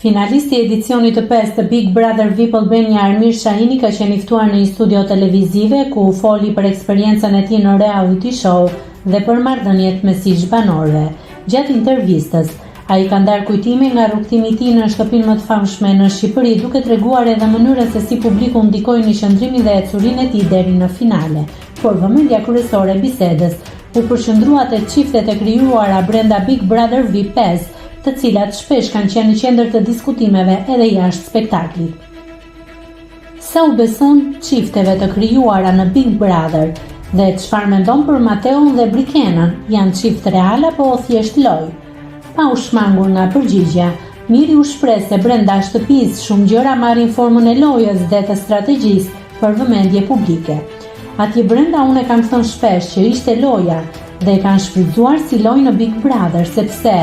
Finalisti i edicionit të 5 të Big Brother VIP Albania Armir Shahini ka qenë i ftuar në një studio televizive ku foli për eksperiencën e tij në reality show dhe për marrëdhëniet mes ish banorëve. Gjatë intervistës, ai ka ndarë kujtime nga rrugtimi i tij në shtëpinë më të famshme në Shqipëri, duke treguar edhe mënyrën se si publiku ndikoi në qëndrimin dhe ecurinë e tij deri në finale. Por vëmendja kryesore e bisedës u përqendrua te çiftet e krijuara brenda Big Brother VIP 5, të cilat shpesh kanë qenë në qendër të diskutimeve edhe jashtë spektaklit. Sa u beson çifteve të krijuara në Big Brother dhe çfarë mendon për Mateon dhe Brikenën, janë çift real apo thjesht lojë? Pa u shmangur nga përgjigja, Miri u shpreh se brenda shtëpisë shumë gjëra marrin formën e lojës dhe të strategjisë për vëmendje publike. Atje brenda unë kam thënë shpesh që ishte loja dhe e kanë shfrytzuar si lojë në Big Brother, sepse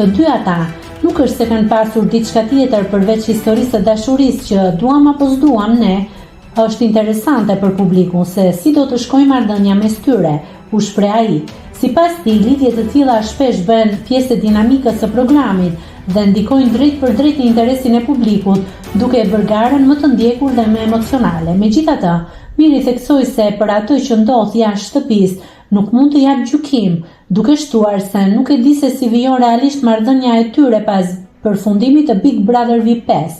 të dy ata nuk është se kanë pasur diçka tjetër përveç historisë së dashurisë që duam apo s'duam ne, është interesante për publikun se si do të shkojë marrëdhënia mes tyre, u shpreh ai. Sipas tij, lidhjet të tilla shpesh bëhen pjesë e dinamikës së programit dhe ndikojnë drejt për drejt në interesin e publikut, duke e bërë garën më të ndjekur dhe më emocionale. Megjithatë, Miri theksoi se për atë që ndodh jashtë shtëpisë nuk mund të jap gjykim, duke shtuar se nuk e di se si vijon realisht marrëdhënia e tyre pas përfundimit të Big Brother VIP 5.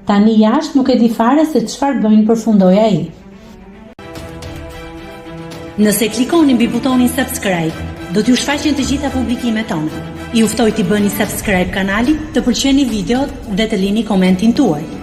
Tani jashtë nuk e di fare se çfarë bëjnë, përfundoi ai. Nëse klikoni mbi butonin subscribe, do t'ju shfaqen të gjitha publikimet tona. Ju ftoj t'i bëni subscribe kanalit, të pëlqeni videot dhe të lini komentin tuaj.